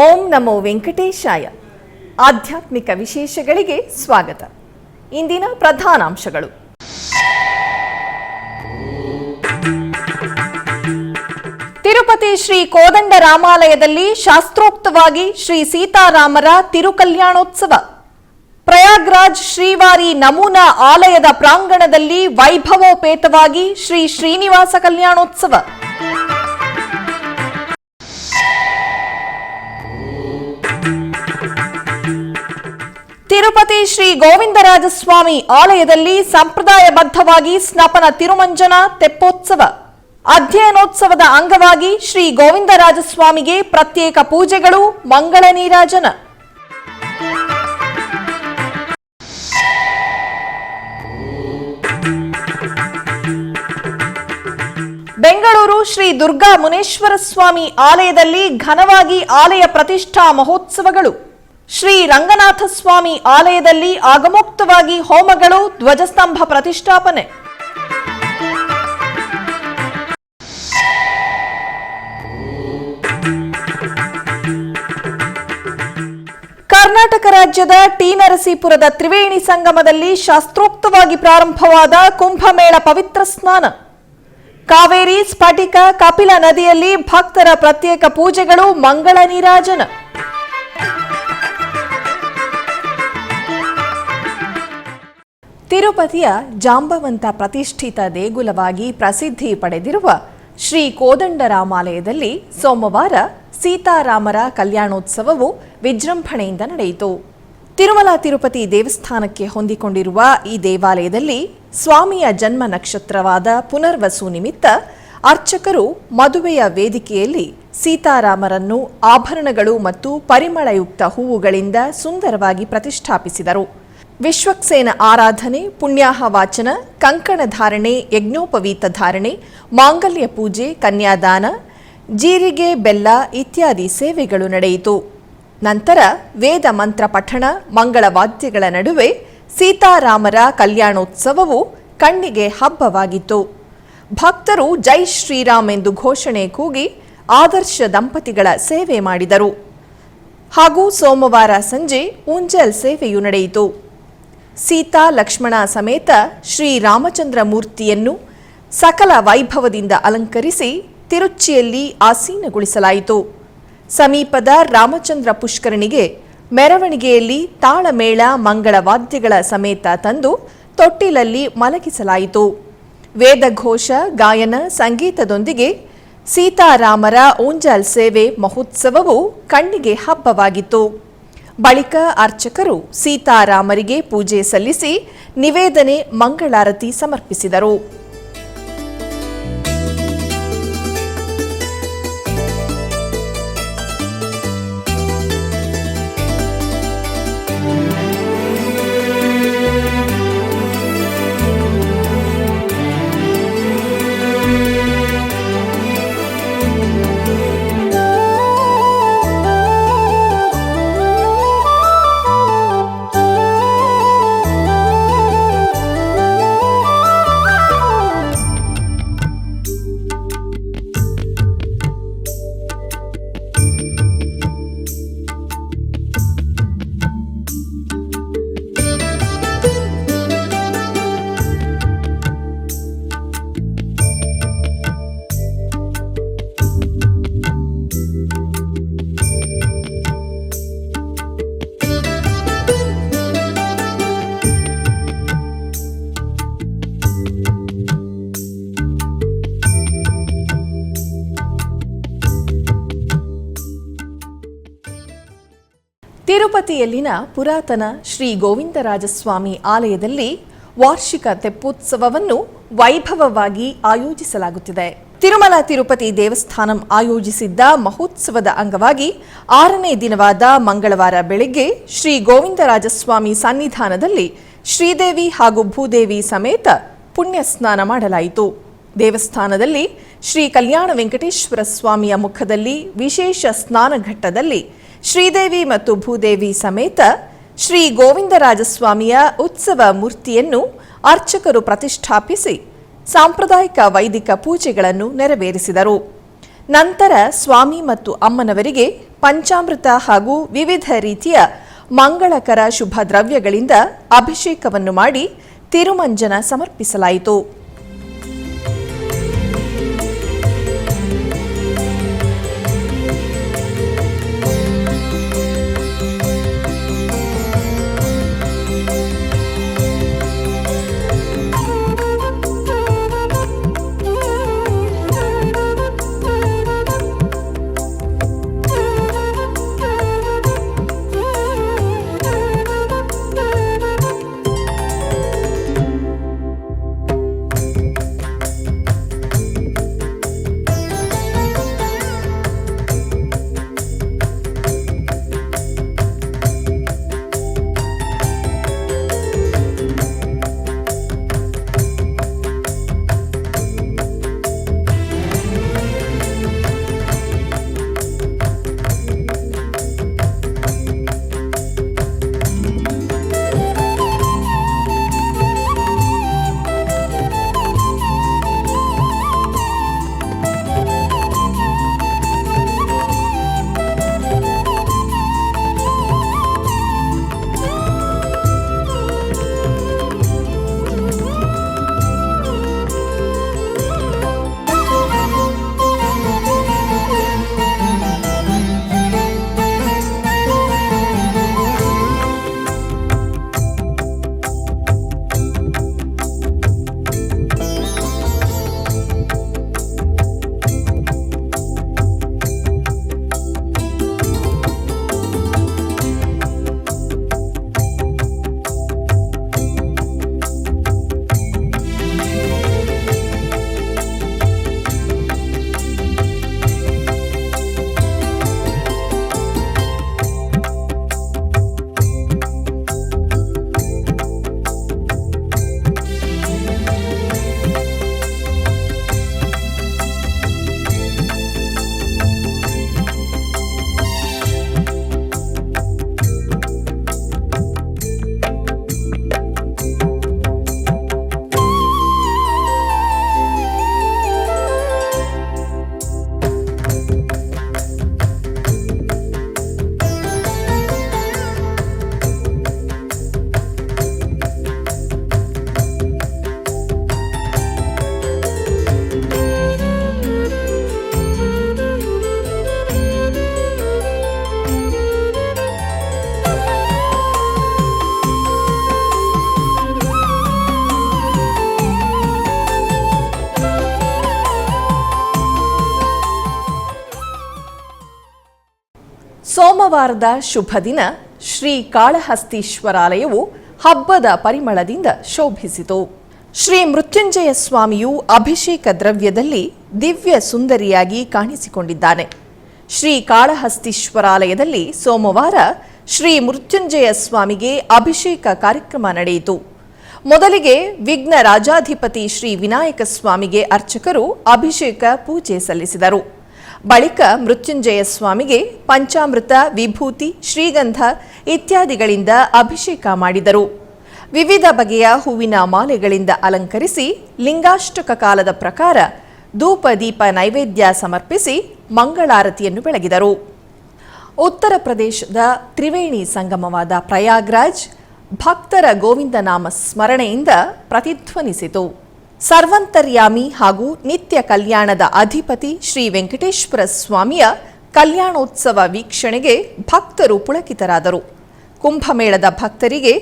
ಓಂ ನಮೋ ವೆಂಕಟೇಶಾಯ. ಆಧ್ಯಾತ್ಮಿಕ ವಿಶೇಷಗಳಿಗೆ ಸ್ವಾಗತ. ಇಂದಿನ ಪ್ರಧಾನಾಂಶಗಳು. ತಿರುಪತಿ ಶ್ರೀ ಕೋದಂಡ ರಾಮಾಲಯದಲ್ಲಿ ಶಾಸ್ತ್ರೋಕ್ತವಾಗಿ ಶ್ರೀ ಸೀತಾರಾಮರ ತಿರುಕಲ್ಯಾಣೋತ್ಸವ. ಪ್ರಯಾಗ್ರಾಜ್ ಶ್ರೀವಾರಿ ನಮೂನಾ ಆಲಯದ ಪ್ರಾಂಗಣದಲ್ಲಿ ವೈಭವೋಪೇತವಾಗಿ ಶ್ರೀ ಶ್ರೀನಿವಾಸ ಕಲ್ಯಾಣೋತ್ಸವ. ತಿರುಪತಿ ಶ್ರೀ ಗೋವಿಂದರಾಜಸ್ವಾಮಿ ಆಲಯದಲ್ಲಿ ಸಂಪ್ರದಾಯಬದ್ಧವಾಗಿ ಸ್ನಪನ ತಿರುಮಂಜನ ತೆಪ್ಪೋತ್ಸವ. ಅಧ್ಯಯನೋತ್ಸವದ ಅಂಗವಾಗಿ ಶ್ರೀ ಗೋವಿಂದರಾಜಸ್ವಾಮಿಗೆ ಪ್ರತ್ಯೇಕ ಪೂಜೆಗಳು, ಮಂಗಳ ನೀರಾಜನ. ಬೆಂಗಳೂರು ಶ್ರೀ ದುರ್ಗಾ ಮುನೇಶ್ವರ ಸ್ವಾಮಿ ಆಲಯದಲ್ಲಿ ಘನವಾಗಿ ಆಲಯ ಪ್ರತಿಷ್ಠಾ ಮಹೋತ್ಸವಗಳು. ಶ್ರೀ ರಂಗನಾಥ ಸ್ವಾಮಿ ಆಲಯದಲ್ಲಿ ಆಗಮೋಕ್ತವಾಗಿ ಹೋಮಗಳು, ಧ್ವಜಸ್ತಂಭ ಪ್ರತಿಷ್ಠಾಪನೆ. ಕರ್ನಾಟಕ ರಾಜ್ಯದ ಟಿ ನರಸೀಪುರದ ತ್ರಿವೇಣಿ ಸಂಗಮದಲ್ಲಿ ಶಾಸ್ತ್ರೋಕ್ತವಾಗಿ ಪ್ರಾರಂಭವಾದ ಕುಂಭಮೇಳ ಪವಿತ್ರ ಸ್ನಾನ. ಕಾವೇರಿ, ಸ್ಫಟಿಕ, ಕಪಿಲ ನದಿಯಲ್ಲಿ ಭಕ್ತರ ಪ್ರತ್ಯೇಕ ಪೂಜೆಗಳು, ಮಂಗಳ ನೀರಾಜನ. ತಿರುಪತಿಯ ಜಾಂಬವಂತ ಪ್ರತಿಷ್ಠಿತ ದೇಗುಲವಾಗಿ ಪ್ರಸಿದ್ಧಿ ಪಡೆದಿರುವ ಶ್ರೀ ಕೋದಂಡರಾಮಾಲಯದಲ್ಲಿ ಸೋಮವಾರ ಸೀತಾರಾಮರ ಕಲ್ಯಾಣೋತ್ಸವವು ವಿಜೃಂಭಣೆಯಿಂದ ನಡೆಯಿತು. ತಿರುಮಲ ತಿರುಪತಿ ದೇವಸ್ಥಾನಕ್ಕೆ ಹೊಂದಿಕೊಂಡಿರುವ ಈ ದೇವಾಲಯದಲ್ಲಿ ಸ್ವಾಮಿಯ ಜನ್ಮ ನಕ್ಷತ್ರವಾದ ಪುನರ್ವಸು ನಿಮಿತ್ತ ಅರ್ಚಕರು ಮದುವೆಯ ವೇದಿಕೆಯಲ್ಲಿ ಸೀತಾರಾಮರನ್ನು ಆಭರಣಗಳು ಮತ್ತು ಪರಿಮಳಯುಕ್ತ ಹೂವುಗಳಿಂದ ಸುಂದರವಾಗಿ ಪ್ರತಿಷ್ಠಾಪಿಸಿದರು. ವಿಶ್ವಕ್ಸೇನ ಆರಾಧನೆ, ಪುಣ್ಯಾಹ ವಾಚನ, ಕಂಕಣ ಧಾರಣೆ, ಯಜ್ಞೋಪವೀತ ಧಾರಣೆ, ಮಾಂಗಲ್ಯ ಪೂಜೆ, ಕನ್ಯಾದಾನ, ಜೀರಿಗೆ ಬೆಲ್ಲ ಇತ್ಯಾದಿ ಸೇವೆಗಳು ನಡೆಯಿತು. ನಂತರ ವೇದ ಮಂತ್ರ ಪಠಣ, ಮಂಗಳವಾದ್ಯಗಳ ನಡುವೆ ಸೀತಾರಾಮರ ಕಲ್ಯಾಣೋತ್ಸವವು ಕಣ್ಣಿಗೆ ಹಬ್ಬವಾಗಿತ್ತು. ಭಕ್ತರು ಜೈ ಶ್ರೀರಾಮ್ ಎಂದು ಘೋಷಣೆ ಕೂಗಿ ಆದರ್ಶ ದಂಪತಿಗಳ ಸೇವೆ ಮಾಡಿದರು. ಹಾಗೂ ಸೋಮವಾರ ಸಂಜೆ ಊಂಜಲ್ ಸೇವೆಯು ನಡೆಯಿತು. ಸೀತಾ ಲಕ್ಷ್ಮಣ ಸಮೇತ ಶ್ರೀರಾಮಚಂದ್ರ ಮೂರ್ತಿಯನ್ನು ಸಕಲ ವೈಭವದಿಂದ ಅಲಂಕರಿಸಿ ತಿರುಚಿಯಲ್ಲಿ ಆಸೀನಗೊಳಿಸಲಾಯಿತು. ಸಮೀಪದ ರಾಮಚಂದ್ರ ಪುಷ್ಕರಣಿಗೆ ಮೆರವಣಿಗೆಯಲ್ಲಿ ತಾಳಮೇಳ, ಮಂಗಳವಾದ್ಯಗಳ ಸಮೇತ ತಂದು ತೊಟ್ಟಿಲಲ್ಲಿ ಮಲಗಿಸಲಾಯಿತು. ವೇದಘೋಷ, ಗಾಯನ, ಸಂಗೀತದೊಂದಿಗೆ ಸೀತಾರಾಮರ ಊಂಜಲ್ ಸೇವೆ ಮಹೋತ್ಸವವು ಕಣ್ಣಿಗೆ ಹಬ್ಬವಾಗಿತ್ತು. ಬಳಿಕ ಅರ್ಚಕರು ಸೀತಾರಾಮರಿಗೆ ಪೂಜೆ ಸಲ್ಲಿಸಿ ನಿವೇದನೆ, ಮಂಗಳಾರತಿ ಸಮರ್ಪಿಸಿದರು. ತಿರುಪತಿಯಲ್ಲಿನ ಪುರಾತನ ಶ್ರೀ ಗೋವಿಂದರಾಜಸ್ವಾಮಿ ಆಲಯದಲ್ಲಿ ವಾರ್ಷಿಕ ತೆಪ್ಪೋತ್ಸವವನ್ನು ವೈಭವವಾಗಿ ಆಯೋಜಿಸಲಾಗುತ್ತಿದೆ. ತಿರುಮಲ ತಿರುಪತಿ ದೇವಸ್ಥಾನಂ ಆಯೋಜಿಸಿದ್ದ ಮಹೋತ್ಸವದ ಅಂಗವಾಗಿ 6ನೇ ದಿನವಾದ ಮಂಗಳವಾರ ಬೆಳಗ್ಗೆ ಶ್ರೀ ಗೋವಿಂದರಾಜಸ್ವಾಮಿ ಸನ್ನಿಧಾನದಲ್ಲಿ ಶ್ರೀದೇವಿ ಹಾಗೂ ಭೂದೇವಿ ಸಮೇತ ಪುಣ್ಯ ಸ್ನಾನ ಮಾಡಲಾಯಿತು. ದೇವಸ್ಥಾನದಲ್ಲಿ ಶ್ರೀ ಕಲ್ಯಾಣ ವೆಂಕಟೇಶ್ವರ ಸ್ವಾಮಿಯ ಮುಖದಲ್ಲಿ ವಿಶೇಷ ಸ್ನಾನ ಘಟ್ಟದಲ್ಲಿ ಶ್ರೀದೇವಿ ಮತ್ತು ಭೂದೇವಿ ಸಮೇತ ಶ್ರೀ ಗೋವಿಂದರಾಜಸ್ವಾಮಿಯ ಉತ್ಸವ ಮೂರ್ತಿಯನ್ನು ಅರ್ಚಕರು ಪ್ರತಿಷ್ಠಾಪಿಸಿ ಸಾಂಪ್ರದಾಯಿಕ ವೈದಿಕ ಪೂಜೆಗಳನ್ನು ನೆರವೇರಿಸಿದರು. ನಂತರ ಸ್ವಾಮಿ ಮತ್ತು ಅಮ್ಮನವರಿಗೆ ಪಂಚಾಮೃತ ಹಾಗೂ ವಿವಿಧ ರೀತಿಯ ಮಂಗಳಕರ ಶುಭ ದ್ರವ್ಯಗಳಿಂದ ಅಭಿಷೇಕವನ್ನು ಮಾಡಿ ತಿರುಮಂಜನ ಸಮರ್ಪಿಸಲಾಯಿತು. ಸೋಮವಾರದ ಶುಭ ದಿನ ಶ್ರೀ ಕಾಳಹಸ್ತೀಶ್ವರಾಲಯವು ಹಬ್ಬದ ಪರಿಮಳದಿಂದ ಶೋಭಿಸಿತು. ಶ್ರೀ ಮೃತ್ಯುಂಜಯ ಸ್ವಾಮಿಯು ಅಭಿಷೇಕ ದ್ರವ್ಯದಲ್ಲಿ ದಿವ್ಯ ಸುಂದರಿಯಾಗಿ ಕಾಣಿಸಿಕೊಂಡಿದ್ದಾನೆ. ಶ್ರೀ ಕಾಳಹಸ್ತೀಶ್ವರಾಲಯದಲ್ಲಿ ಸೋಮವಾರ ಶ್ರೀ ಮೃತ್ಯುಂಜಯ ಸ್ವಾಮಿಗೆ ಅಭಿಷೇಕ ಕಾರ್ಯಕ್ರಮ ನಡೆಯಿತು. ಮೊದಲಿಗೆ ವಿಘ್ನ ರಾಜಾಧಿಪತಿ ಶ್ರೀ ವಿನಾಯಕ ಸ್ವಾಮಿಗೆ ಅರ್ಚಕರು ಅಭಿಷೇಕ ಪೂಜೆ ಸಲ್ಲಿಸಿದರು. ಬಳಿಕ ಮೃತ್ಯುಂಜಯ ಸ್ವಾಮಿಗೆ ಪಂಚಾಮೃತ, ವಿಭೂತಿ, ಶ್ರೀಗಂಧ ಇತ್ಯಾದಿಗಳಿಂದ ಅಭಿಷೇಕ ಮಾಡಿದರು. ವಿವಿಧ ಬಗೆಯ ಹೂವಿನ ಮಾಲೆಗಳಿಂದ ಅಲಂಕರಿಸಿ ಲಿಂಗಾಷ್ಟಕ ಕಾಲದ ಪ್ರಕಾರ ಧೂಪ ದೀಪ ನೈವೇದ್ಯ ಸಮರ್ಪಿಸಿ ಮಂಗಳಾರತಿಯನ್ನು ಬೆಳಗಿದರು. ಉತ್ತರ ಪ್ರದೇಶದ ತ್ರಿವೇಣಿ ಸಂಗಮವಾದ ಪ್ರಯಾಗ್ರಾಜ್ ಭಕ್ತರ ಗೋವಿಂದ ನಾಮ ಸ್ಮರಣೆಯಿಂದ ಪ್ರತಿಧ್ವನಿಸಿತು. ಸರ್ವಂತರ್ಯಾಮಿ ಹಾಗೂ ನಿತ್ಯ ಕಲ್ಯಾಣದ ಅಧಿಪತಿ ಶ್ರೀ ವೆಂಕಟೇಶ್ವರ ಸ್ವಾಮಿಯ ಕಲ್ಯಾಣೋತ್ಸವ ವೀಕ್ಷಣೆಗೆ ಭಕ್ತರು ಪುಳಕಿತರಾದರು. ಕುಂಭಮೇಳದ ಭಕ್ತರಿಗೆ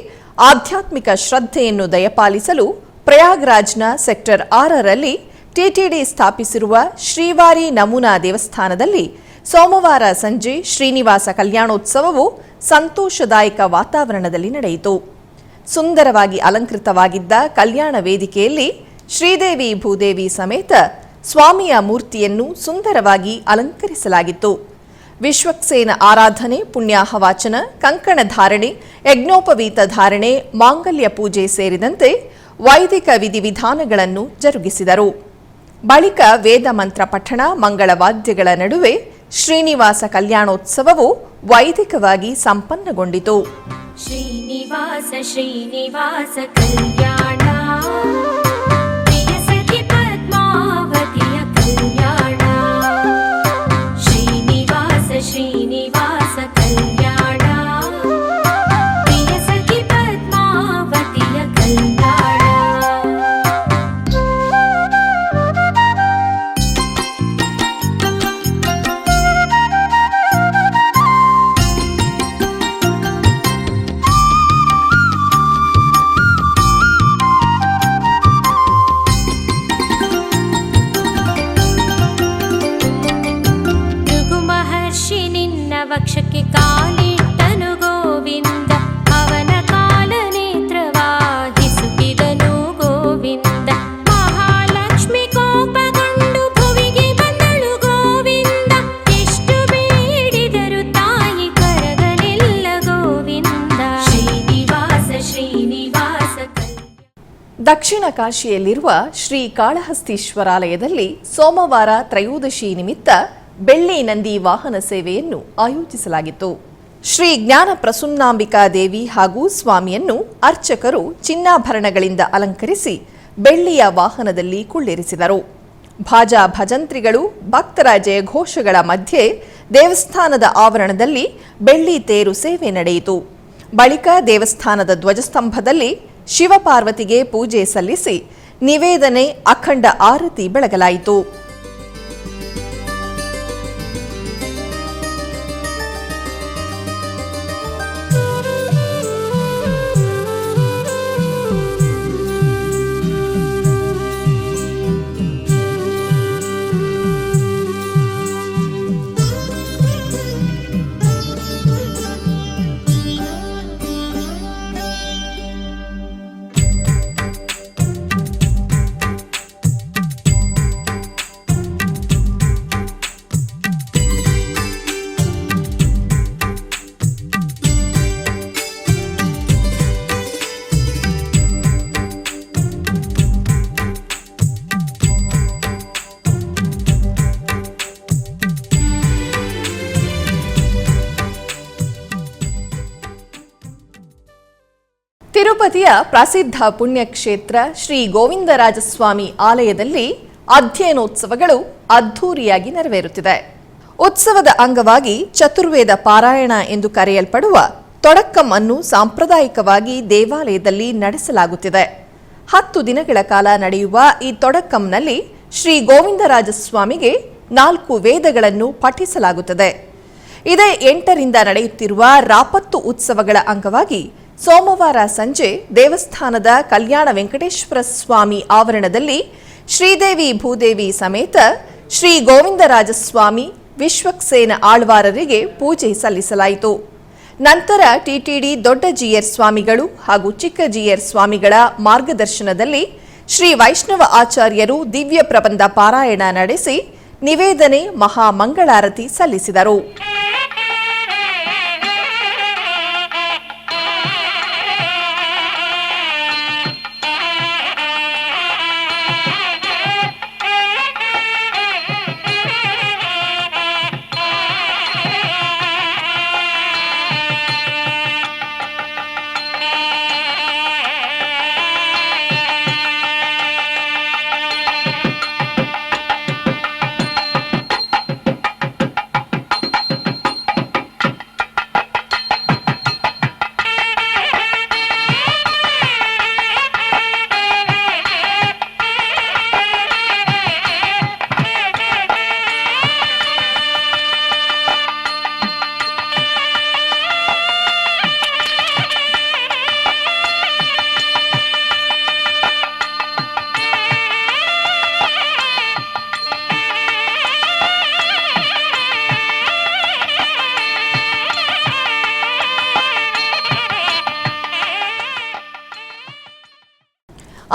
ಆಧ್ಯಾತ್ಮಿಕ ಶ್ರದ್ಧೆಯನ್ನು ದಯಪಾಲಿಸಲು ಪ್ರಯಾಗ್ರಾಜ್ನ ಸೆಕ್ಟರ್ 6ರಲ್ಲಿ ಟಿಟಿಡಿ ಸ್ಥಾಪಿಸಿರುವ ಶ್ರೀವಾರಿ ನಮೂನಾ ದೇವಸ್ಥಾನದಲ್ಲಿ ಸೋಮವಾರ ಸಂಜೆ ಶ್ರೀನಿವಾಸ ಕಲ್ಯಾಣೋತ್ಸವವು ಸಂತೋಷದಾಯಕ ವಾತಾವರಣದಲ್ಲಿ ನಡೆಯಿತು. ಸುಂದರವಾಗಿ ಅಲಂಕೃತವಾಗಿದ್ದ ಕಲ್ಯಾಣ ವೇದಿಕೆಯಲ್ಲಿ ಶ್ರೀದೇವಿ ಭೂದೇವಿ ಸಮೇತ ಸ್ವಾಮಿಯ ಮೂರ್ತಿಯನ್ನು ಸುಂದರವಾಗಿ ಅಲಂಕರಿಸಲಾಗಿತ್ತು. ವಿಶ್ವಕ್ಸೇನ ಆರಾಧನೆ, ಪುಣ್ಯಾಹವಾಚನ, ಕಂಕಣ ಧಾರಣೆ, ಯಜ್ಞೋಪವೀತ ಧಾರಣೆ, ಮಾಂಗಲ್ಯ ಪೂಜೆ ಸೇರಿದಂತೆ ವೈದಿಕ ವಿಧಿವಿಧಾನಗಳನ್ನು ಜರುಗಿಸಿದರು. ಬಳಿಕ ವೇದ ಮಂತ್ರ ಪಠಣ, ಮಂಗಳವಾದ್ಯಗಳ ನಡುವೆ ಶ್ರೀನಿವಾಸ ಕಲ್ಯಾಣೋತ್ಸವವು ವೈದಿಕವಾಗಿ ಸಂಪನ್ನಗೊಂಡಿತು. ಶ್ರೀನಿವಾಸ ಶ್ರೀನಿವಾಸ ಕಲ್ಯಾಣ ಶ್ರೀನಿವಾಸ ಕಾಲಿಟ್ಟನು ಗೋವಿಂದ ಅವನ ಕಾಲನೇತ್ರವಾಹಿಸುತ್ತಿದನು ಗೋವಿಂದ ಮಹಾಲಕ್ಷ್ಮಿ ಕೋಪಗೊಂಡು ಭುವಿಗೆ ಬಂದಳು ಗೋವಿಂದ ಎಷ್ಟು ಬೇಡಿದರು ತಾಯಿ ಕರಗಲಿಲ್ಲ ಗೋವಿಂದ ಶ್ರೀನಿವಾಸ ಶ್ರೀನಿವಾಸ ದಕ್ಷಿಣ ಕಾಶಿಯಲ್ಲಿರುವ ಶ್ರೀ ಕಾಳಹಸ್ತೀಶ್ವರಾಲಯದಲ್ಲಿ ಸೋಮವಾರ ತ್ರಯೋದಶಿ ನಿಮಿತ್ತ ಬೆಳ್ಳಿ ನಂದಿ ವಾಹನ ಸೇವೆಯನ್ನು ಆಯೋಜಿಸಲಾಗಿತ್ತು. ಶ್ರೀ ಜ್ಞಾನ ಪ್ರಸುನ್ನಾಂಬಿಕಾ ದೇವಿ ಹಾಗೂ ಸ್ವಾಮಿಯನ್ನು ಅರ್ಚಕರು ಚಿನ್ನಾಭರಣಗಳಿಂದ ಅಲಂಕರಿಸಿ ಬೆಳ್ಳಿಯ ವಾಹನದಲ್ಲಿ ಕುಳ್ಳಿರಿಸಿದರು. ಭಾಜಾ ಭಜಂತ್ರಿಗಳು ಭಕ್ತರ ಜಯಘೋಷಗಳ ಮಧ್ಯೆ ದೇವಸ್ಥಾನದ ಆವರಣದಲ್ಲಿ ಬೆಳ್ಳಿ ತೇರು ಸೇವೆ ನಡೆಯಿತು. ಬಳಿಕ ದೇವಸ್ಥಾನದ ಧ್ವಜಸ್ತಂಭದಲ್ಲಿ ಶಿವಪಾರ್ವತಿಗೆ ಪೂಜೆ ಸಲ್ಲಿಸಿ ನಿವೇದನೆ ಅಖಂಡ ಆರತಿ ಬೆಳಗಲಾಯಿತು. ತಿರುಪತಿಯ ಪ್ರಸಿದ್ಧ ಪುಣ್ಯಕ್ಷೇತ್ರ ಶ್ರೀ ಗೋವಿಂದರಾಜಸ್ವಾಮಿ ಆಲಯದಲ್ಲಿ ಅಧ್ಯಯನೋತ್ಸವಗಳು ಅದ್ಧೂರಿಯಾಗಿ ನೆರವೇರುತ್ತಿದೆ. ಉತ್ಸವದ ಅಂಗವಾಗಿ ಚತುರ್ವೇದ ಪಾರಾಯಣ ಎಂದು ಕರೆಯಲ್ಪಡುವ ತೊಡಕ್ಕಂ ಅನ್ನು ಸಾಂಪ್ರದಾಯಿಕವಾಗಿ ದೇವಾಲಯದಲ್ಲಿ ನಡೆಸಲಾಗುತ್ತಿದೆ. 10 ದಿನಗಳ ಕಾಲ ನಡೆಯುವ ಈ ತೊಡಕ್ಕಂನಲ್ಲಿ ಶ್ರೀ ಗೋವಿಂದರಾಜಸ್ವಾಮಿಗೆ 4 ವೇದಗಳನ್ನು ಪಠಿಸಲಾಗುತ್ತದೆ. ಇದೇ 8ರಿಂದ ನಡೆಯುತ್ತಿರುವ ರಾಪತ್ತು ಉತ್ಸವಗಳ ಅಂಗವಾಗಿ ಸೋಮವಾರ ಸಂಜೆ ದೇವಸ್ಥಾನದ ಕಲ್ಯಾಣ ವೆಂಕಟೇಶ್ವರ ಸ್ವಾಮಿ ಆವರಣದಲ್ಲಿ ಶ್ರೀದೇವಿ ಭೂದೇವಿ ಸಮೇತ ಶ್ರೀ ಗೋವಿಂದರಾಜಸ್ವಾಮಿ ವಿಶ್ವಕ್ಸೇನ ಆಳ್ವಾರರಿಗೆ ಪೂಜೆ ಸಲ್ಲಿಸಲಾಯಿತು. ನಂತರ ಟಿಟಿಡಿ ದೊಡ್ಡ ಜಿಯರ್ ಸ್ವಾಮಿಗಳು ಹಾಗೂ ಚಿಕ್ಕ ಜಿಯರ್ ಸ್ವಾಮಿಗಳ ಮಾರ್ಗದರ್ಶನದಲ್ಲಿ ಶ್ರೀ ವೈಷ್ಣವ ಆಚಾರ್ಯರು ದಿವ್ಯ ಪ್ರಬಂಧ ಪಾರಾಯಣ ನಡೆಸಿ ನಿವೇದನೆ ಮಹಾಮಂಗಳಾರತಿ ಸಲ್ಲಿಸಿದರು.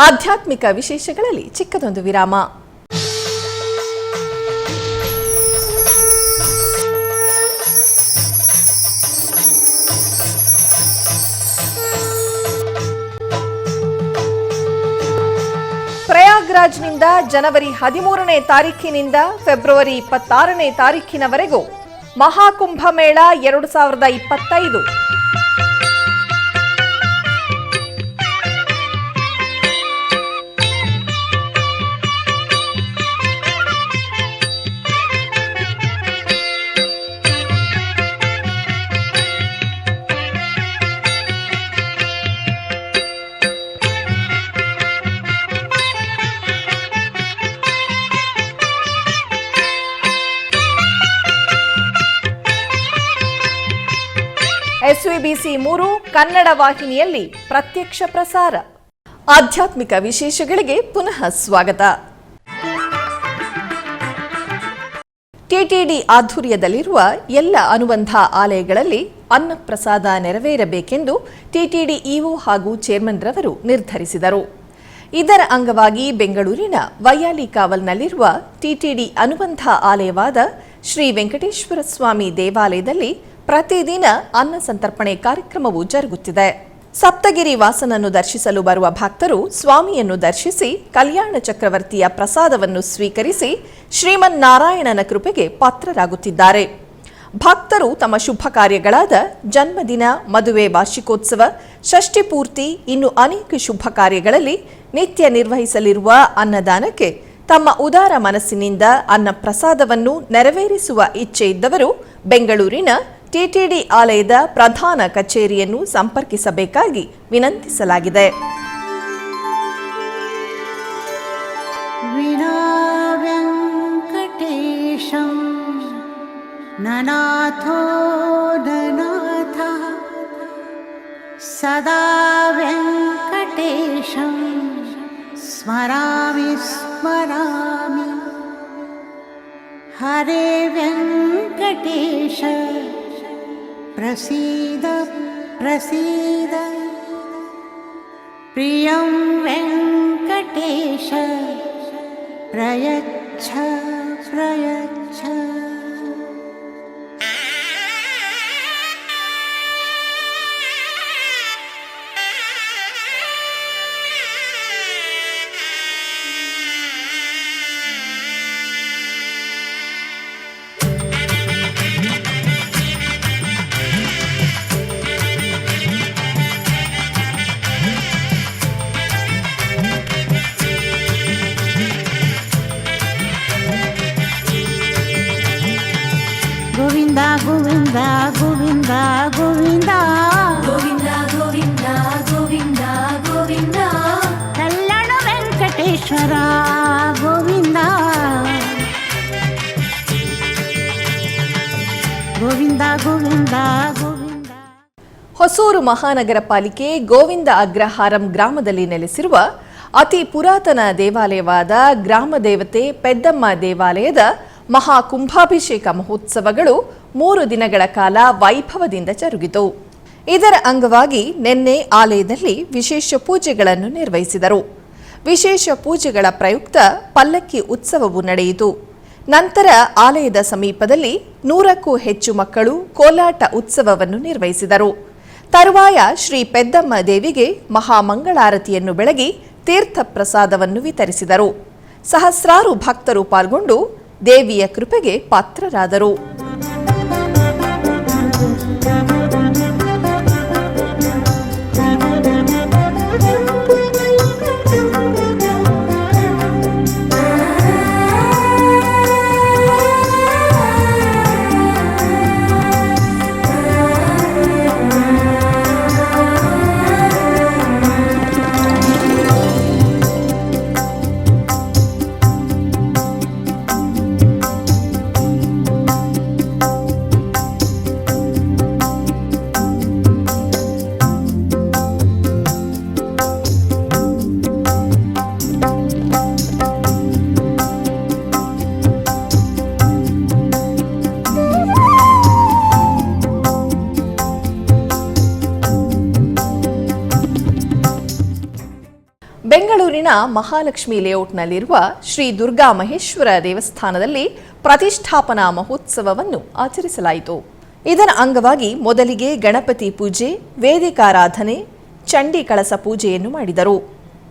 ಆಧ್ಯಾತ್ಮಿಕ ವಿಶೇಷಗಳಲ್ಲಿ ಚಿಕ್ಕದೊಂದು ವಿರಾಮ. ಪ್ರಯಾಗ್ರಾಜ್ನಿಂದ ಜನವರಿ 13ನೇ ತಾರೀಖಿನಿಂದ ಫೆಬ್ರವರಿ 26ನೇ ತಾರೀಖಿನವರೆಗೂ ಮಹಾಕುಂಭಮೇಳ 2025. SVBC 3 ಕನ್ನಡ ವಾಹಿನಿಯಲ್ಲಿ ಪ್ರತ್ಯಕ್ಷ ಪ್ರಸಾರ. ಆಧ್ಯಾತ್ಮಿಕ ವಿಶೇಷಗಳಿಗೆ ಪುನಃ ಸ್ವಾಗತ. ಟಿಟಿಡಿ ಆಧ್ವರ್ಯದಲ್ಲಿರುವ ಎಲ್ಲ ಅನುಬಂಧ ಆಲಯಗಳಲ್ಲಿ ಅನ್ನಪ್ರಸಾದ ನೆರವೇರಬೇಕೆಂದು ಟಿಟಿಡಿ ಇಒ ಹಾಗೂ ಚೇರ್ಮನ್ ರವರು ನಿರ್ಧರಿಸಿದರು. ಇದರ ಅಂಗವಾಗಿ ಬೆಂಗಳೂರಿನ ವೈಯಾಲಿ ಕಾವಲ್ನಲ್ಲಿರುವ ಟಿಟಿಡಿ ಅನುಬಂಧ ಆಲಯವಾದ ಶ್ರೀ ವೆಂಕಟೇಶ್ವರ ಸ್ವಾಮಿ ದೇವಾಲಯದಲ್ಲಿ ಪ್ರತಿದಿನ ಅನ್ನ ಸಂತರ್ಪಣೆ ಕಾರ್ಯಕ್ರಮವು ಜರುಗುತ್ತಿದೆ. ಸಪ್ತಗಿರಿ ವಾಸನನ್ನು ದರ್ಶಿಸಲು ಬರುವ ಭಕ್ತರು ಸ್ವಾಮಿಯನ್ನು ದರ್ಶಿಸಿ ಕಲ್ಯಾಣ ಚಕ್ರವರ್ತಿಯ ಪ್ರಸಾದವನ್ನು ಸ್ವೀಕರಿಸಿ ಶ್ರೀಮನ್ನಾರಾಯಣನ ಕೃಪೆಗೆ ಪಾತ್ರರಾಗುತ್ತಿದ್ದಾರೆ. ಭಕ್ತರು ತಮ್ಮ ಶುಭ ಕಾರ್ಯಗಳಾದ ಜನ್ಮದಿನ, ಮದುವೆ, ವಾರ್ಷಿಕೋತ್ಸವ, ಷಷ್ಠಿ ಪೂರ್ತಿ ಇನ್ನು ಅನೇಕ ಶುಭ ಕಾರ್ಯಗಳಲ್ಲಿ ನಿತ್ಯ ನಿರ್ವಹಿಸಲಿರುವ ಅನ್ನದಾನಕ್ಕೆ ತಮ್ಮ ಉದಾರ ಮನಸ್ಸಿನಿಂದ ಅನ್ನ ಪ್ರಸಾದವನ್ನು ನೆರವೇರಿಸುವ ಇಚ್ಛೆ ಇದ್ದವರು ಬೆಂಗಳೂರಿನ ಟಿಟಿಡಿ ಆಲಯದ ಪ್ರಧಾನ ಕಚೇರಿಯನ್ನು ಸಂಪರ್ಕಿಸಬೇಕಾಗಿ ವಿನಂತಿಸಲಾಗಿದೆ. ವಿನಾ ವೆಂಕಟೇಶಂ ನನಾಥೋ ನನಾಥ ಸದಾ ವೆಂಕಟೇಶಂ ಸ್ಮರಾಮಿ ಸ್ಮರಾಮಿ. ಹರೇ ವೆಂಕಟೇಶ ಪ್ರಸೀದ ಪ್ರಸೀದ. ಪ್ರಿಯಂ ವೆಂಕಟೇಶ ಪ್ರಯಚ್ಛ ಪ್ರಯಚ್ಛ. ಗೋವಿಂದ ಗೋವಿಂದ ಗೋವಿಂದ ಗೋವಿಂದ ಗೋವಿಂದ ಗೋವಿಂದ ಗೋವಿಂದ ಗೋವಿಂದ ಕಲ್ಯಾಣ ವೆಂಕಟೇಶ್ವರ ಗೋವಿಂದ ಗೋವಿಂದ ಗೋವಿಂದ ಗೋವಿಂದ. ಹೊಸೂರು ಮಹಾನಗರ ಪಾಲಿಕೆ ಗೋವಿಂದ ಅಗ್ರಹಾರಂ ಗ್ರಾಮದಲ್ಲಿ ನೆಲೆಸಿರುವ ಅತಿ ಪುರಾತನ ದೇವಾಲಯವಾದ ಗ್ರಾಮ ದೇವತೆ ಪೆದ್ದಮ್ಮ ದೇವಾಲಯದ ಮಹಾ ಕುಂಭಾಭಿಷೇಕ ಮಹೋತ್ಸವಗಳು 3 ದಿನಗಳ ಕಾಲ ವೈಭವದಿಂದ ಜರುಗಿತು. ಇದರ ಅಂಗವಾಗಿ ನಿನ್ನೆ ಆಲಯದಲ್ಲಿ ವಿಶೇಷ ಪೂಜೆಗಳನ್ನು ನಿರ್ವಹಿಸಿದರು. ವಿಶೇಷ ಪೂಜೆಗಳ ಪ್ರಯುಕ್ತ ಪಲ್ಲಕ್ಕಿ ಉತ್ಸವವು ನಡೆಯಿತು. ನಂತರ ಆಲಯದ ಸಮೀಪದಲ್ಲಿ 100ಕ್ಕೂ ಹೆಚ್ಚು ಮಕ್ಕಳು ಕೋಲಾಟ ಉತ್ಸವವನ್ನು ನಿರ್ವಹಿಸಿದರು. ತರುವಾಯ ಶ್ರೀ ಪೆದ್ದಮ್ಮ ದೇವಿಗೆ ಮಹಾಮಂಗಳಾರತಿಯನ್ನು ಬೆಳಗಿ ತೀರ್ಥ ಪ್ರಸಾದವನ್ನು ವಿತರಿಸಿದರು. ಸಹಸ್ರಾರು ಭಕ್ತರು ಪಾಲ್ಗೊಂಡು ದೇವಿಯ ಕೃಪೆಗೆ ಪಾತ್ರರಾದರು. ಬೆಂಗಳೂರಿನ ಮಹಾಲಕ್ಷ್ಮಿ ಲೇಔಟ್ನಲ್ಲಿರುವ ಶ್ರೀ ದುರ್ಗಾ ಮಹೇಶ್ವರ ದೇವಸ್ಥಾನದಲ್ಲಿ ಪ್ರತಿಷ್ಠಾಪನಾ ಮಹೋತ್ಸವವನ್ನು ಆಚರಿಸಲಾಯಿತು. ಇದರ ಅಂಗವಾಗಿ ಮೊದಲಿಗೆ ಗಣಪತಿ ಪೂಜೆ, ವೇದಿಕಾರಾಧನೆ, ಚಂಡಿ ಕಳಸ ಪೂಜೆಯನ್ನು ಮಾಡಿದರು.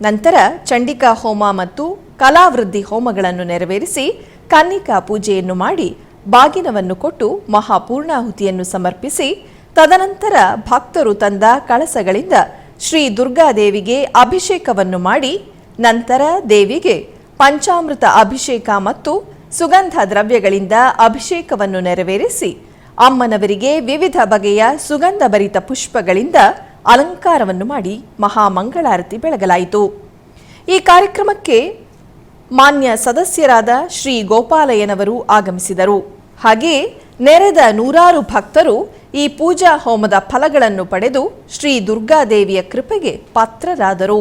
ನಂತರ ಚಂಡಿಕಾ ಹೋಮ ಮತ್ತು ಕಲಾವೃದ್ಧಿ ಹೋಮಗಳನ್ನು ನೆರವೇರಿಸಿ ಕನ್ನಿಕಾ ಪೂಜೆಯನ್ನು ಮಾಡಿ ಬಾಗಿನವನ್ನು ಕೊಟ್ಟು ಮಹಾಪೂರ್ಣಾಹುತಿಯನ್ನು ಸಮರ್ಪಿಸಿ ತದನಂತರ ಭಕ್ತರು ತಂದ ಕಳಸಗಳಿಂದ ಶ್ರೀ ದುರ್ಗಾದೇವಿಗೆ ಅಭಿಷೇಕವನ್ನು ಮಾಡಿ ನಂತರ ದೇವಿಗೆ ಪಂಚಾಮೃತ ಅಭಿಷೇಕ ಮತ್ತು ಸುಗಂಧ ದ್ರವ್ಯಗಳಿಂದ ಅಭಿಷೇಕವನ್ನು ನೆರವೇರಿಸಿ ಅಮ್ಮನವರಿಗೆ ವಿವಿಧ ಬಗೆಯ ಸುಗಂಧಭರಿತ ಪುಷ್ಪಗಳಿಂದ ಅಲಂಕಾರವನ್ನು ಮಾಡಿ ಮಹಾಮಂಗಳಾರತಿ ಬೆಳಗಲಾಯಿತು. ಈ ಕಾರ್ಯಕ್ರಮಕ್ಕೆ ಮಾನ್ಯ ಸದಸ್ಯರಾದ ಶ್ರೀ ಗೋಪಾಲಯ್ಯನವರು ಆಗಮಿಸಿದರು. ಹಾಗೆಯೇ ನೆರೆದ ನೂರಾರು ಭಕ್ತರು ಈ ಪೂಜಾ ಹೋಮದ ಫಲಗಳನ್ನು ಪಡೆದು ಶ್ರೀ ದುರ್ಗಾದೇವಿಯ ಕೃಪೆಗೆ ಪಾತ್ರರಾದರು.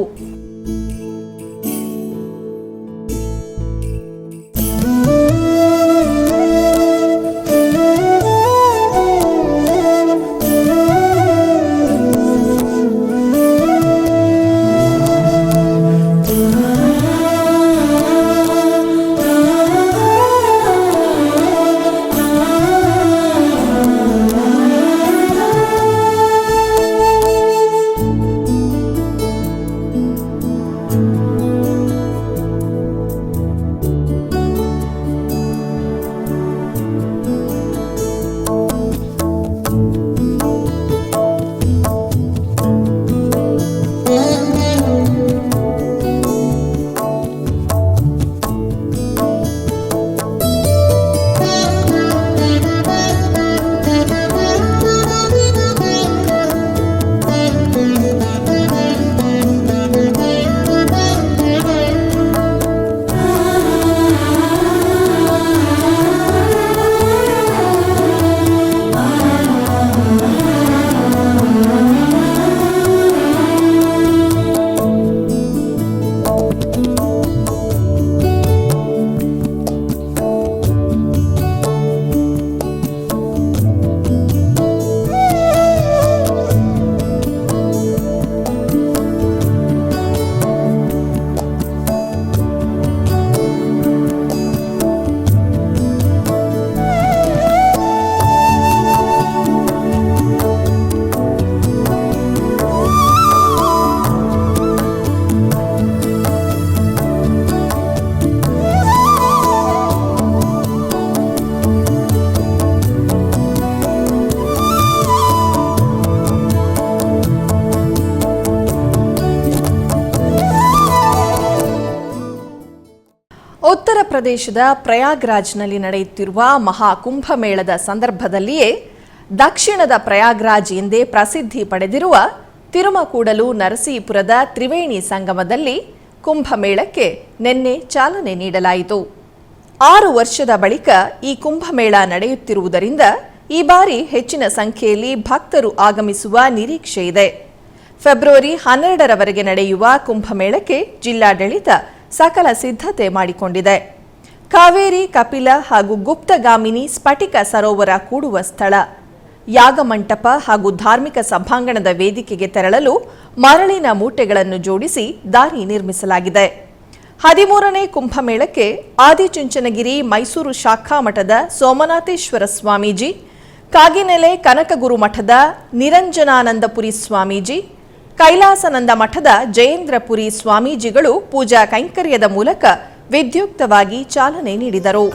ಪ್ರದೇಶದ ಪ್ರಯಾಗ್ರಾಜ್ನಲ್ಲಿ ನಡೆಯುತ್ತಿರುವ ಮಹಾಕುಂಭಮೇಳದ ಸಂದರ್ಭದಲ್ಲಿಯೇ ದಕ್ಷಿಣದ ಪ್ರಯಾಗ್ರಾಜ್ ಎಂದೇ ಪ್ರಸಿದ್ಧಿ ಪಡೆದಿರುವ ತಿರುಮಕೂಡಲು ನರಸೀಪುರದ ತ್ರಿವೇಣಿ ಸಂಗಮದಲ್ಲಿ ಕುಂಭಮೇಳಕ್ಕೆ ನಿನ್ನೆ ಚಾಲನೆ ನೀಡಲಾಯಿತು. 6 ವರ್ಷದ ಬಳಿಕ ಈ ಕುಂಭಮೇಳ ನಡೆಯುತ್ತಿರುವುದರಿಂದ ಈ ಬಾರಿ ಹೆಚ್ಚಿನ ಸಂಖ್ಯೆಯಲ್ಲಿ ಭಕ್ತರು ಆಗಮಿಸುವ ನಿರೀಕ್ಷೆ ಇದೆ. ಫೆಬ್ರವರಿ 12ರವರೆಗೆ ನಡೆಯುವ ಕುಂಭಮೇಳಕ್ಕೆ ಜಿಲ್ಲಾಡಳಿತ ಸಕಲ ಸಿದ್ಧತೆ ಮಾಡಿಕೊಂಡಿದೆ. ಕಾವೇರಿ, ಕಪಿಲ ಹಾಗೂ ಗುಪ್ತಗಾಮಿನಿ ಸ್ಫಟಿಕ ಸರೋವರ ಕೂಡುವ ಸ್ಥಳ, ಯಾಗಮಂಟಪ ಹಾಗೂ ಧಾರ್ಮಿಕ ಸಭಾಂಗಣದ ವೇದಿಕೆಗೆ ತೆರಳಲು ಮರಳಿನ ಮೂಟೆಗಳನ್ನು ಜೋಡಿಸಿ ದಾರಿ ನಿರ್ಮಿಸಲಾಗಿದೆ. 13ನೇ ಕುಂಭಮೇಳಕ್ಕೆ ಆದಿಚುಂಚನಗಿರಿ ಮೈಸೂರು ಶಾಖಾ ಮಠದ ಸೋಮನಾಥೇಶ್ವರ ಸ್ವಾಮೀಜಿ, ಕಾಗಿನೆಲೆ ಕನಕಗುರು ಮಠದ ನಿರಂಜನಾನಂದಪುರಿ ಸ್ವಾಮೀಜಿ, ಕೈಲಾಸನಂದ ಮಠದ ಜಯೇಂದ್ರಪುರಿ ಸ್ವಾಮೀಜಿಗಳು ಪೂಜಾ ಕೈಂಕರ್ಯದ ಮೂಲಕ ವಿದ್ಯುಕ್ತವಾಗಿ ಚಾಲನೆ ನೀಡಿದರು.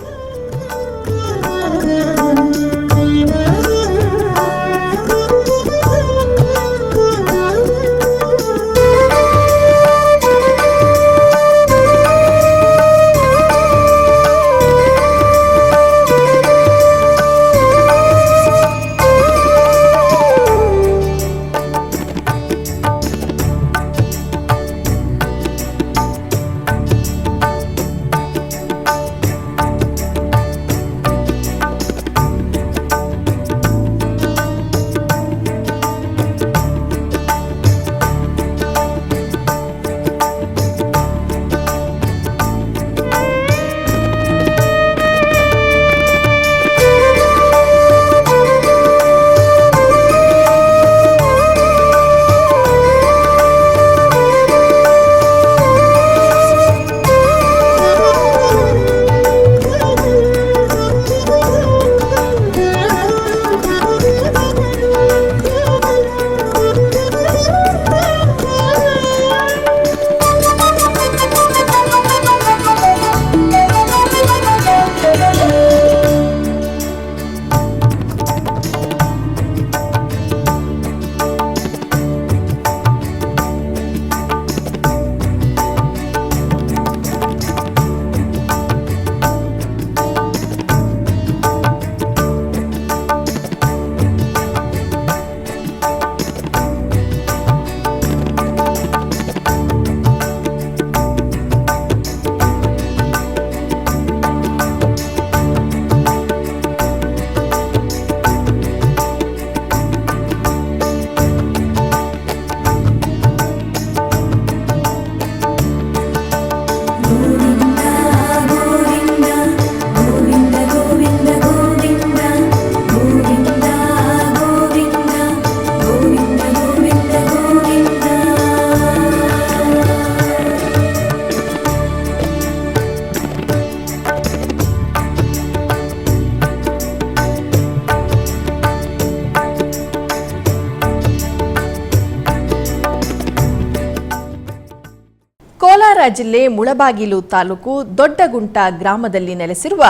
ಕೋಲಾರ ಜಿಲ್ಲೆ ಮುಳಬಾಗಿಲು ತಾಲೂಕು ದೊಡ್ಡಗುಂಟ ಗ್ರಾಮದಲ್ಲಿ ನೆಲೆಸಿರುವ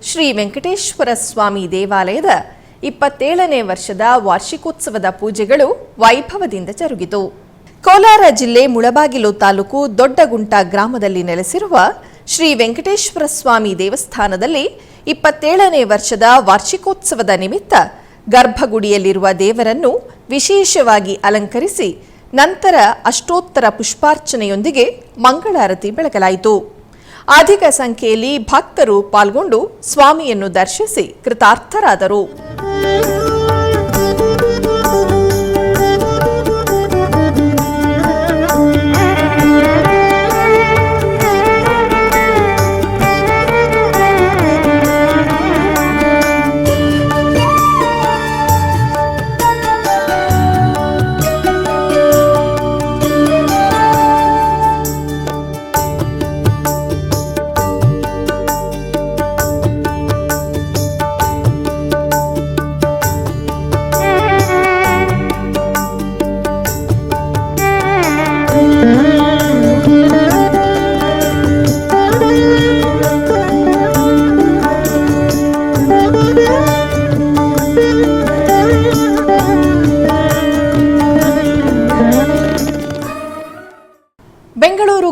ಶ್ರೀ ವೆಂಕಟೇಶ್ವರ ಸ್ವಾಮಿ ದೇವಾಲಯದ 27ನೇ ವರ್ಷದ ವಾರ್ಷಿಕೋತ್ಸವದ ಪೂಜೆಗಳು ವೈಭವದಿಂದ ಜರುಗಿತು. ಕೋಲಾರ ಜಿಲ್ಲೆ ಮುಳಬಾಗಿಲು ತಾಲೂಕು ದೊಡ್ಡಗುಂಟ ಗ್ರಾಮದಲ್ಲಿ ನೆಲೆಸಿರುವ ಶ್ರೀ ವೆಂಕಟೇಶ್ವರ ಸ್ವಾಮಿ ದೇವಸ್ಥಾನದಲ್ಲಿ 27ನೇ ವರ್ಷದ ವಾರ್ಷಿಕೋತ್ಸವದ ನಿಮಿತ್ತ ಗರ್ಭಗುಡಿಯಲ್ಲಿರುವ ದೇವರನ್ನು ವಿಶೇಷವಾಗಿ ಅಲಂಕರಿಸಿ ನಂತರ ಅಷ್ಟೋತ್ತರ ಪುಷ್ಪಾರ್ಚನೆಯೊಂದಿಗೆ ಮಂಗಳಾರತಿ ಬೆಳಗಲಾಯಿತು. ಅಧಿಕ ಸಂಖ್ಯೆಯಲ್ಲಿ ಭಕ್ತರು ಪಾಲ್ಗೊಂಡು ಸ್ವಾಮಿಯನ್ನು ದರ್ಶಿಸಿ ಕೃತಾರ್ಥರಾದರು.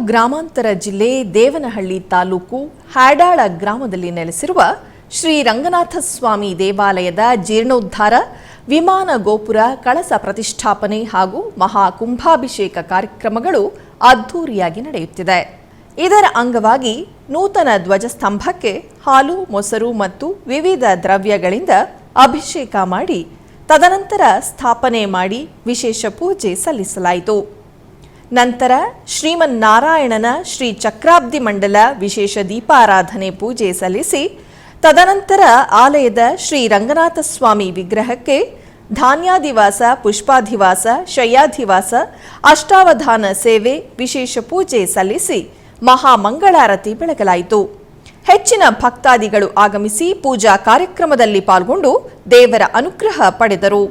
ಗ್ರಾಮಾಂತರ ಜಿಲ್ಲೆ ದೇವನಹಳ್ಳಿ ತಾಲೂಕು ಹ್ಯಾಡಾಳ ಗ್ರಾಮದಲ್ಲಿ ನೆಲೆಸಿರುವ ಶ್ರೀ ರಂಗನಾಥ ಸ್ವಾಮಿ ದೇವಾಲಯದ ಜೀರ್ಣೋದ್ಧಾರ, ವಿಮಾನ ಗೋಪುರ ಕಳಸ ಪ್ರತಿಷ್ಠಾಪನೆ ಹಾಗೂ ಮಹಾಕುಂಭಾಭಿಷೇಕ ಕಾರ್ಯಕ್ರಮಗಳು ಅದ್ಧೂರಿಯಾಗಿ ನಡೆಯುತ್ತಿದೆ. ಇದರ ಅಂಗವಾಗಿ ನೂತನ ಧ್ವಜಸ್ತಂಭಕ್ಕೆ ಹಾಲು, ಮೊಸರು ಮತ್ತು ವಿವಿಧ ದ್ರವ್ಯಗಳಿಂದ ಅಭಿಷೇಕ ಮಾಡಿ ತದನಂತರ ಸ್ಥಾಪನೆ ಮಾಡಿ ವಿಶೇಷ ಪೂಜೆ ಸಲ್ಲಿಸಲಾಯಿತು. ನಂತರ ಶ್ರೀಮನ್ನಾರಾಯಣನ ಶ್ರೀ ಚಕ್ರಾಬ್ದಿ ಮಂಡಲ ವಿಶೇಷ ದೀಪಾರಾಧನೆ ಪೂಜೆ ಸಲ್ಲಿಸಿ ತದನಂತರ ಆಲಯದ ಶ್ರೀ ರಂಗನಾಥ ಸ್ವಾಮಿ ವಿಗ್ರಹಕ್ಕೆ ಧಾನ್ಯಾಧಿವಾಸ, ಪುಷ್ಪಾಧಿವಾಸ, ಶಯ್ಯಾಧಿವಾಸ, ಅಷ್ಟಾವಧಾನ ಸೇವೆ, ವಿಶೇಷ ಪೂಜೆ ಸಲ್ಲಿಸಿ ಮಹಾಮಂಗಳಾರತಿ ಬೆಳಗಲಾಯಿತು. ಹೆಚ್ಚಿನ ಭಕ್ತಾದಿಗಳು ಆಗಮಿಸಿ ಪೂಜಾ ಕಾರ್ಯಕ್ರಮದಲ್ಲಿ ಪಾಲ್ಗೊಂಡು ದೇವರ ಅನುಗ್ರಹ ಪಡೆದರು.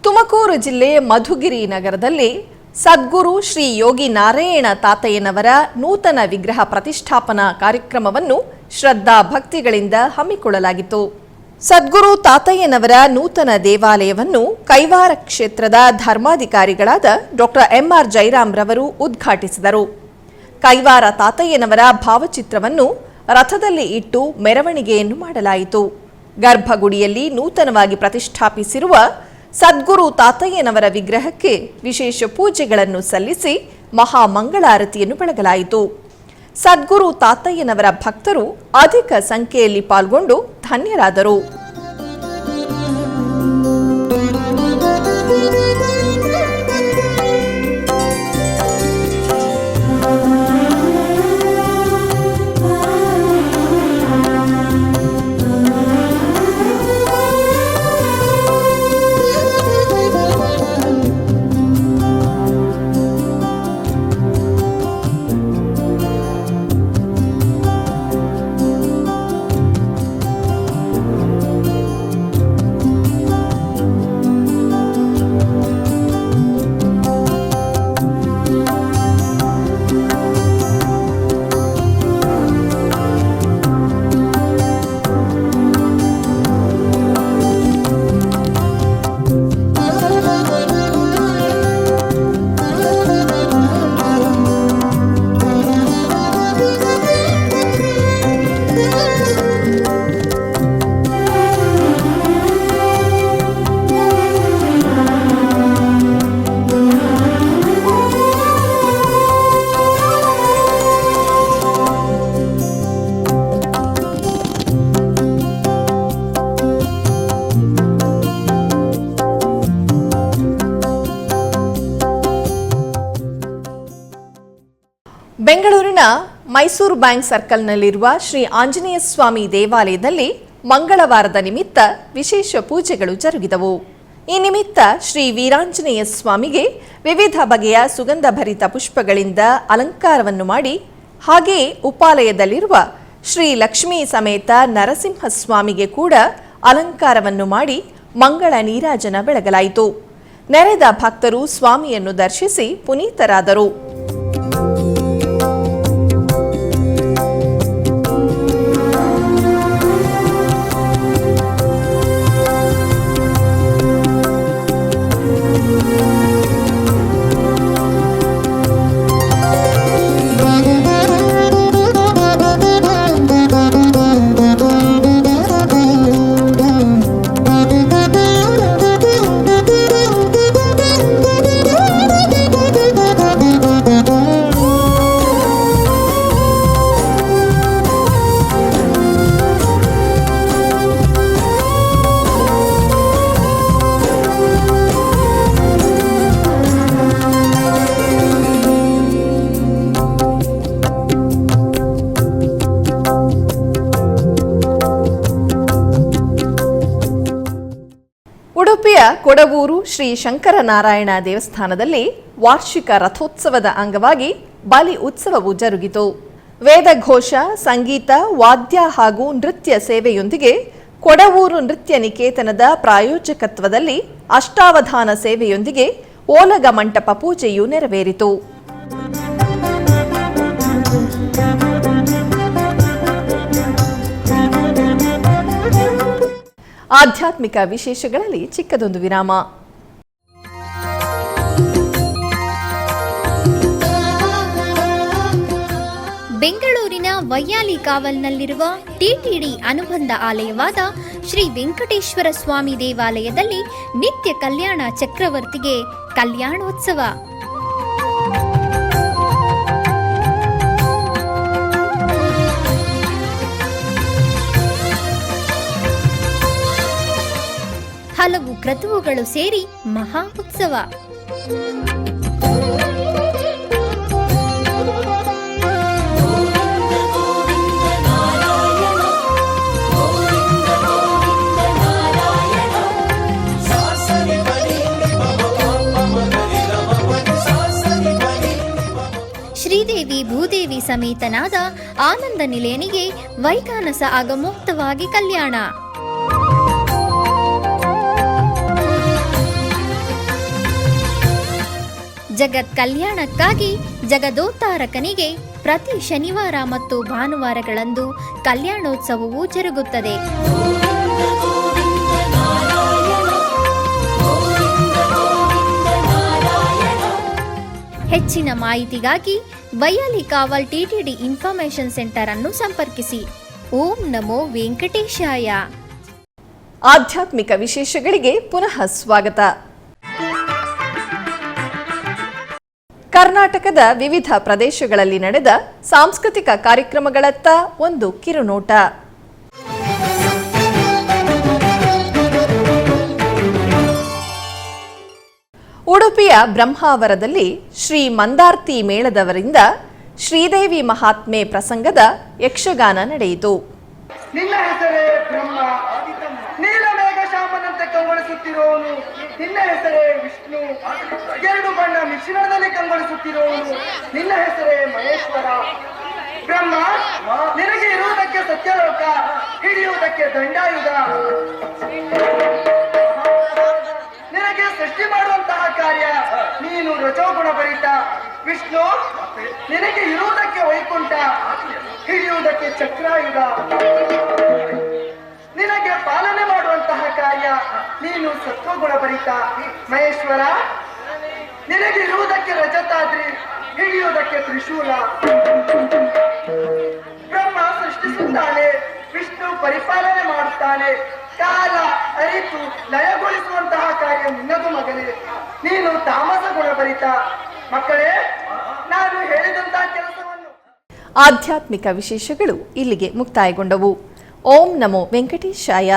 ತುಮಕೂರು ಜಿಲ್ಲೆ ಮಧುಗಿರಿ ನಗರದಲ್ಲಿ ಸದ್ಗುರು ಶ್ರೀ ಯೋಗಿ ನಾರಾಯಣ ತಾತಯ್ಯನವರ ನೂತನ ವಿಗ್ರಹ ಪ್ರತಿಷ್ಠಾಪನಾ ಕಾರ್ಯಕ್ರಮವನ್ನು ಶ್ರದ್ಧಾ ಭಕ್ತಿಗಳಿಂದ ಹಮ್ಮಿಕೊಳ್ಳಲಾಗಿತ್ತು. ಸದ್ಗುರು ತಾತಯ್ಯನವರ ನೂತನ ದೇವಾಲಯವನ್ನು ಕೈವಾರ ಕ್ಷೇತ್ರದ ಧರ್ಮಾಧಿಕಾರಿಗಳಾದ ಡಾಕ್ಟರ್ ಎಂಆರ್ ಜೈರಾಮ್ ರವರು ಉದ್ಘಾಟಿಸಿದರು. ಕೈವಾರ ತಾತಯ್ಯನವರ ಭಾವಚಿತ್ರವನ್ನು ರಥದಲ್ಲಿ ಇಟ್ಟು ಮೆರವಣಿಗೆಯನ್ನು ಮಾಡಲಾಯಿತು. ಗರ್ಭಗುಡಿಯಲ್ಲಿ ನೂತನವಾಗಿ ಪ್ರತಿಷ್ಠಾಪಿಸಿರುವ ಸದ್ಗುರು ತಾತಯ್ಯನವರ ವಿಗ್ರಹಕ್ಕೆ ವಿಶೇಷ ಪೂಜೆಗಳನ್ನು ಸಲ್ಲಿಸಿ ಮಹಾಮಂಗಳಾರತಿಯನ್ನು ಬೆಳಗಲಾಯಿತು. ಸದ್ಗುರು ತಾತಯ್ಯನವರ ಭಕ್ತರು ಅಧಿಕ ಸಂಖ್ಯೆಯಲ್ಲಿ ಪಾಲ್ಗೊಂಡು ಧನ್ಯರಾದರು. ಬೆಂಗಳೂರಿನ ಮೈಸೂರು ಬ್ಯಾಂಕ್ ಸರ್ಕಲ್ನಲ್ಲಿರುವ ಶ್ರೀ ಆಂಜನೇಯ ಸ್ವಾಮಿ ದೇವಾಲಯದಲ್ಲಿ ಮಂಗಳವಾರದ ನಿಮಿತ್ತ ವಿಶೇಷ ಪೂಜೆಗಳು ಜರುಗಿದವು. ಈ ನಿಮಿತ್ತ ಶ್ರೀ ವೀರಾಂಜನೇಯ ಸ್ವಾಮಿಗೆ ವಿವಿಧ ಬಗೆಯ ಸುಗಂಧಭರಿತ ಪುಷ್ಪಗಳಿಂದ ಅಲಂಕಾರವನ್ನು ಮಾಡಿ, ಹಾಗೆಯೇ ಉಪಾಲಯದಲ್ಲಿರುವ ಶ್ರೀ ಲಕ್ಷ್ಮೀ ಸಮೇತ ನರಸಿಂಹ ಸ್ವಾಮಿಗೆ ಕೂಡ ಅಲಂಕಾರವನ್ನು ಮಾಡಿ ಮಂಗಳ ನೀರಾಜನ ಬೆಳಗಲಾಯಿತು. ನೆರೆದ ಭಕ್ತರು ಸ್ವಾಮಿಯನ್ನು ದರ್ಶಿಸಿ ಪುನೀತರಾದರು. ಉಡುಪಿಯ ಕೊಡವೂರು ಶ್ರೀ ಶಂಕರನಾರಾಯಣ ದೇವಸ್ಥಾನದಲ್ಲಿ ವಾರ್ಷಿಕ ರಥೋತ್ಸವದ ಅಂಗವಾಗಿ ಬಲಿ ಉತ್ಸವವು ಜರುಗಿತು. ವೇದಘೋಷ, ಸಂಗೀತ, ವಾದ್ಯ ಹಾಗೂ ನೃತ್ಯ ಸೇವೆಯೊಂದಿಗೆ ಕೊಡವೂರು ನೃತ್ಯ ನಿಕೇತನದ ಪ್ರಾಯೋಜಕತ್ವದಲ್ಲಿ ಅಷ್ಟಾವಧಾನ ಸೇವೆಯೊಂದಿಗೆ ಓಲಗ ಮಂಟಪ ಪೂಜೆಯು ನೆರವೇರಿತು. ಆಧ್ಯಾತ್ಮಿಕ ವಿಶೇಷಗಳಲ್ಲಿ ಚಿಕ್ಕದೊಂದು ವಿರಾಮ. ಬೆಂಗಳೂರಿನ ವೈಯಾಲಿ ಕಾವಲ್ನಲ್ಲಿರುವ ಟಿಟಿಡಿ ಅನುಬಂಧ ಆಲಯವಾದ ಶ್ರೀ ವೆಂಕಟೇಶ್ವರ ಸ್ವಾಮಿ ದೇವಾಲಯದಲ್ಲಿ ನಿತ್ಯ ಕಲ್ಯಾಣ ಚಕ್ರವರ್ತಿಗೆ ಕಲ್ಯಾಣೋತ್ಸವ. ಹಲವು ಕ್ರತುವುಗಳು ಸೇರಿ ಮಹಾ ಉತ್ಸವ. ಶ್ರೀದೇವಿ ಭೂದೇವಿ ಸಮೇತನಾದ ಆನಂದ ನಿಲಯನಿಗೆ ವೈಖಾನಸ ಆಗಮೋಕ್ತವಾಗಿ ಕಲ್ಯಾಣ. ಜಗತ್ ಕಲ್ಯಾಣಕ್ಕಾಗಿ ಜಗದೋತ್ತಾರಕನಿಗೆ ಪ್ರತಿ ಶನಿವಾರ ಮತ್ತು ಭಾನುವಾರಗಳಂದು ಕಲ್ಯಾಣೋತ್ಸವವು ಜರುಗುತ್ತದೆ. ಹೆಚ್ಚಿನ ಮಾಹಿತಿಗಾಗಿ ವೈಯಾಲಿ ಕಾವಲ್ ಟಿಟಿಡಿ ಇನ್ಫಾರ್ಮೇಶನ್ ಸೆಂಟರ್ ಅನ್ನು ಸಂಪರ್ಕಿಸಿ. ಓಂ ನಮೋ ವೆಂಕಟೇಶಾಯ. ಆಧ್ಯಾತ್ಮಿಕ ವಿಶೇಷಗಳಿಗೆ ಪುನಃ ಸ್ವಾಗತ. ಕರ್ನಾಟಕದ ವಿವಿಧ ಪ್ರದೇಶಗಳಲ್ಲಿ ನಡೆದ ಸಾಂಸ್ಕೃತಿಕ ಕಾರ್ಯಕ್ರಮಗಳತ್ತ ಒಂದು ಕಿರುನೋಟ. ಉಡುಪಿಯ ಬ್ರಹ್ಮಾವರದಲ್ಲಿ ಶ್ರೀ ಮಂದಾರ್ತಿ ಮೇಳದವರಿಂದ ಶ್ರೀದೇವಿ ಮಹಾತ್ಮೆ ಪ್ರಸಂಗದ ಯಕ್ಷಗಾನ ನಡೆಯಿತು. ನಿನ್ನ ಹೆಸರೇ ಬ್ರಹ್ಮ, ನೀಲಮೇಘ ಶಾಮನಂತೆ ಕಂಗೊಳಿಸುತ್ತಿರುವವನು. ನಿನ್ನ ಹೆಸರೇ ವಿಷ್ಣು, ಎರಡು ಬಣ್ಣ ಮಿಶ್ರಣದಲ್ಲಿ ಕಂಗೊಳಿಸುತ್ತಿರುವವನು. ನಿನ್ನ ಹೆಸರೇ ಮಹೇಶ್ವರ. ಬ್ರಹ್ಮ, ನಿನಗೆ ಇರುವುದಕ್ಕೆ ಸತ್ಯಲೋಕ, ಹಿಡಿಯುವುದಕ್ಕೆ ದಂಡಾಯುಧ. ನಿನಗೆ ಸೃಷ್ಟಿ ಮಾಡುವಂತಹ ಕಾರ್ಯ, ನೀನು ರಜೋಗುಣ ಭರಿತ. ವಿಷ್ಣು, ನಿನಗೆ ಇರುವುದಕ್ಕೆ ವೈಕುಂಠ, ಹಿಡಿಯುವುದಕ್ಕೆ ಚಕ್ರಾಯುಧ. ನಿನಗೆ ಪಾಲನೆ ಮಾಡುವಂತಹ ಕಾರ್ಯ, ನೀನು ಸತ್ವಗುಣ ಭರಿತ. ಮಹೇಶ್ವರ, ನಿನಗೆ ಇರುವುದಕ್ಕೆ ರಜತಾದ್ರಿ, ಹಿಡಿಯುವುದಕ್ಕೆ ತ್ರಿಶೂಲ. ಬ್ರಹ್ಮ ಸೃಷ್ಟಿಸುತ್ತಾನೆ, ವಿಷ್ಣು ಪರಿಪಾಲನೆ ಮಾಡುತ್ತಾನೆ. ಕಾಲ ಅರಿತು ಲಯಗೊಳಿಸುವಂತಹ ಕಾರ್ಯ ನಿನ್ನದು ಮಗನೇ. ನೀನು ತಾಮಸ ಗುಣಭರಿತ. ಮಕ್ಕಳೇ, ನಾನು ಹೇಳಿದಂತಹ ಕೆಲಸವನ್ನು. ಆಧ್ಯಾತ್ಮಿಕ ವಿಶೇಷಗಳು ಇಲ್ಲಿಗೆ ಮುಕ್ತಾಯಗೊಂಡವು. ಓಂ ನಮೋ ವೆಂಕಟೇಶಾಯ.